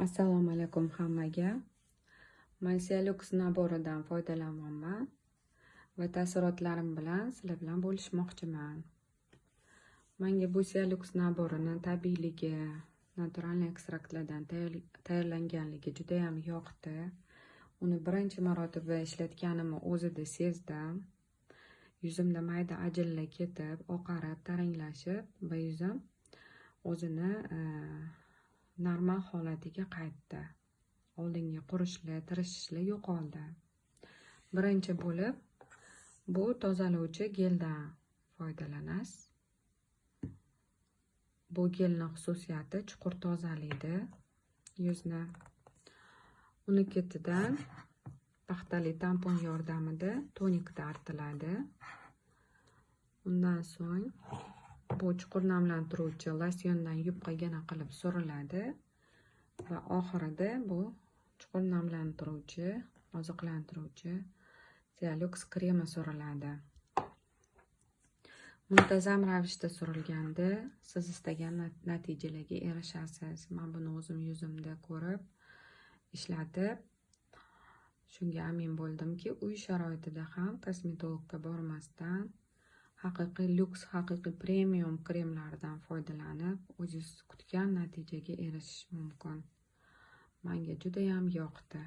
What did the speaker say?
Assalomu alaykum hammaga. Mycelux naboridan foydalanyapman va taassurotlarim bilan sizlar bilan bo'lishmoqchiman. Menga bu Mycelux naborini tabiiyligi, natural ekstraktlardan tayyorlanganligi juda ham yoqdi. Uni birinchi marotaba ishlatganimni o'zida sezdim. Yuzimda mayda ajinlar ketib, oqarib, taranglashib va yuzim o'zini normal holatiga qaytdi. Oldingi qurishlar, tirishishlar yo'qoldi. Birinchi bo'lib bu tozalovchi geldan foydalanasiz. Bu gelning xususiyati chuqur tozalaydi yuzni. Uni ketidan paxtali tampon yordamida tonikda artiladi. Undan so'ng bu chuqur namlantiruvchi losyondan yupqagina qilib suriladi va oxirida bu chuqur namlantiruvchi, oziqlantiruvchi Mycelux kremi suriladi. Muntazam ravishda surilganda siz istagan natijalarga erishasiz. Men buni o'zim yuzimda ko'rib, ishlatib, shunga amin bo'ldimki, uy sharoitida ham kosmetologga bormasdan haqiqiy lyuks, haqiqiy premium kremlardan foydalanib, o'zingiz kutgan natijaga erishish mumkin. Menga juda ham yoqdi.